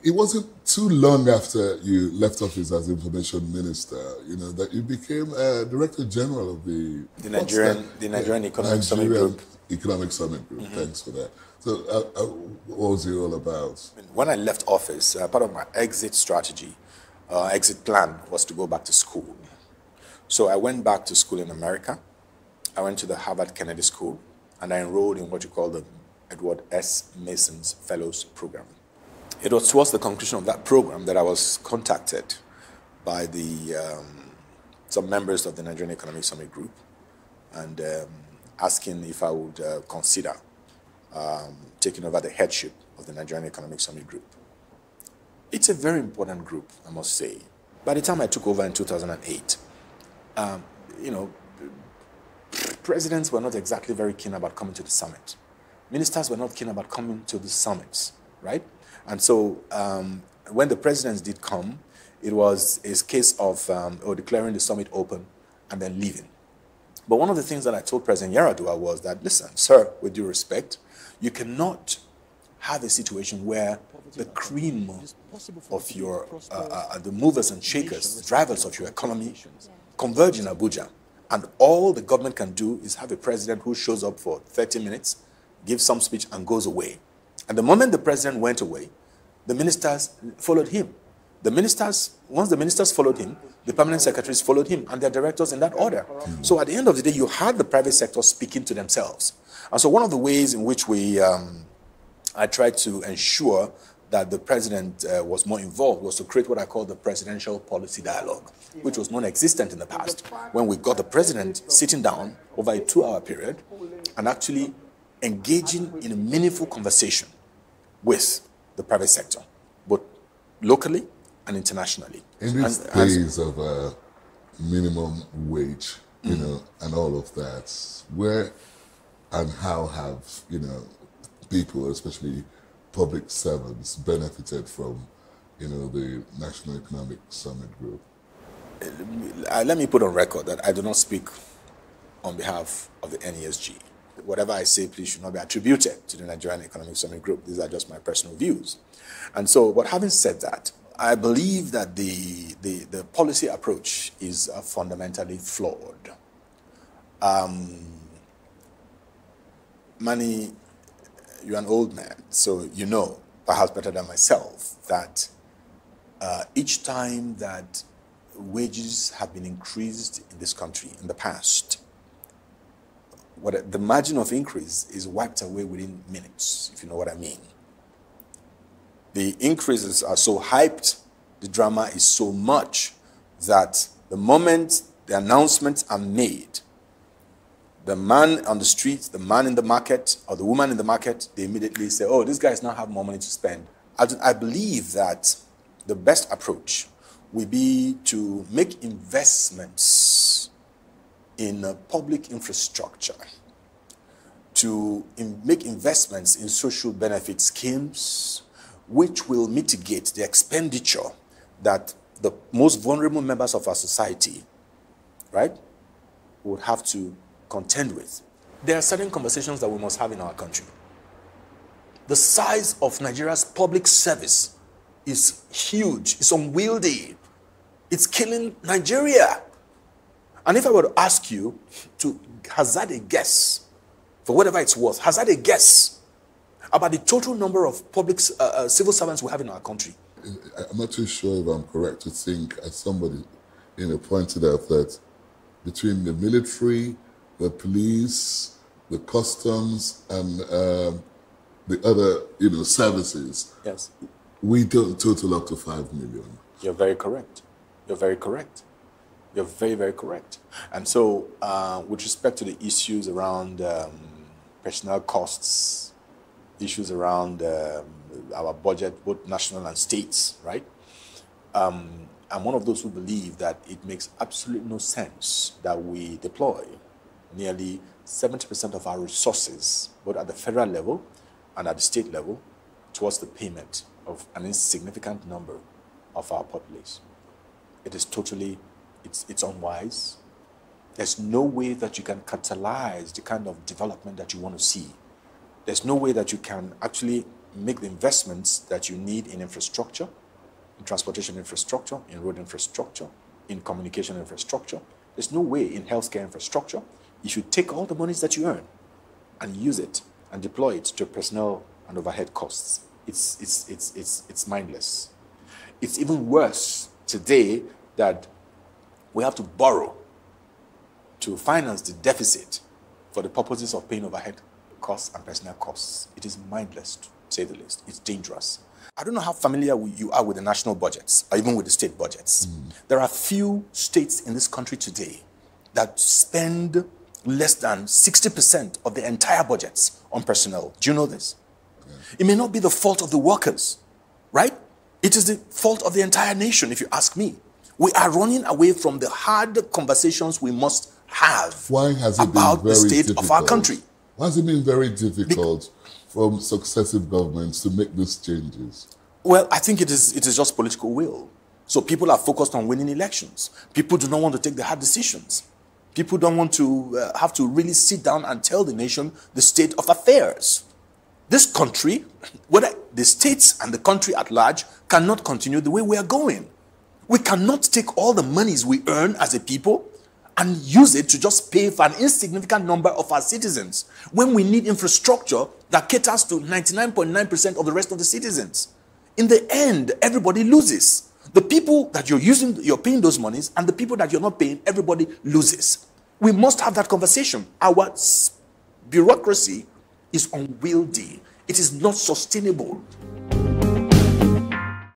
it wasn't too long after you left office as information minister, that you became Director General of the Nigerian Economic Summit Group. Economic Summit Group. Thanks for that. So, what was it all about? When I left office, part of my exit strategy, exit plan, was to go back to school. So I went back to school in America. I went to the Harvard Kennedy School, and I enrolled in what you call the Edward S. Mason's Fellows Program. It was towards the conclusion of that program that I was contacted by some members of the Nigerian Economic Summit Group and asking if I would consider taking over the headship of the Nigerian Economic Summit Group. It's a very important group, I must say. By the time I took over in 2008, presidents were not exactly very keen about coming to the summit. Ministers were not keen about coming to the summits, right? And so when the presidents did come, it was a case of declaring the summit open and then leaving. But one of the things that I told President Yar'Adua was that, listen, sir, with due respect, you cannot have a situation where the cream of your, the movers and shakers, the drivers of your economy converge in Abuja. And all the government can do is have a president who shows up for 30 minutes, gives some speech, and goes away. And the moment the president went away, the ministers followed him. Once the ministers followed him, the permanent secretaries followed him, and their directors in that order. So at the end of the day, you had the private sector speaking to themselves. And so one of the ways in which I tried to ensure that the president was more involved was to create what I call the presidential policy dialogue, which was non-existent in the past, when we got the president sitting down over a 2-hour period and actually engaging in a meaningful conversation with the private sector, both locally and internationally. In these days of minimum wage, and all of that, where and how have, people, especially public servants, benefited from, the National Economic Summit Group? Let me put on record that I do not speak on behalf of the NESG. Whatever I say, please, should not be attributed to the Nigerian Economic Summit Group. These are just my personal views. And so, but having said that, I believe that the policy approach is fundamentally flawed. Manny, you're an old man, so you know, perhaps better than myself, that each time that wages have been increased in this country in the past, the margin of increase is wiped away within minutes, if you know what I mean. The increases are so hyped, the drama is so much that the moment the announcements are made, the man on the street, the man in the market, or the woman in the market, they immediately say, oh, these guys now have more money to spend. I believe that the best approach will be to make investments in public infrastructure, to make investments in social benefit schemes, which will mitigate the expenditure that the most vulnerable members of our society, right, would have to contend with. There are certain conversations that we must have in our country. The size of Nigeria's public service is huge, it's unwieldy, it's killing Nigeria. And if I were to ask you to hazard a guess, for whatever it's worth, hazard a guess about the total number of public civil servants we have in our country. I'm not too sure if I'm correct to think, as somebody pointed out, that between the military, the police, the customs, and the other services, yes, we don't total up to 5 million. You're very correct. You're very correct. You're very, very correct. And so, with respect to the issues around personnel costs, issues around our budget, both national and states, right? I'm one of those who believe that it makes absolutely no sense that we deploy nearly 70% of our resources, both at the federal level and at the state level, towards the payment of an insignificant number of our populace. It is totally, it's unwise. There's no way that you can catalyze the kind of development that you want to see. There's no way that you can actually make the investments that you need in infrastructure, in transportation infrastructure, in road infrastructure, in communication infrastructure. There's no way in healthcare infrastructure you should take all the monies that you earn and use it and deploy it to personnel and overhead costs. It's mindless. It's even worse today that we have to borrow to finance the deficit for the purposes of paying overhead costs and personnel costs. It is mindless, to say the least. It's dangerous. I don't know how familiar you are with the national budgets, or even with the state budgets. There are few states in this country today that spend less than 60% of the entire budgets on personnel. Do you know this? Yeah. It may not be the fault of the workers, right? It is the fault of the entire nation, if you ask me. We are running away from the hard conversations we must have about the state of our country. Why has it been very difficult from successive governments to make these changes? Well, I think it is just political will. So people are focused on winning elections. People do not want to take the hard decisions. People don't want to have to really sit down and tell the nation the state of affairs. This country, whether the states and the country at large, cannot continue the way we are going. We cannot take all the monies we earn as a people and use it to just pay for an insignificant number of our citizens when we need infrastructure that caters to 99.9% of the rest of the citizens. In the end, everybody loses. The people that you're paying those monies, and the people that you're not paying, everybody loses. We must have that conversation. Our bureaucracy is unwieldy. It is not sustainable.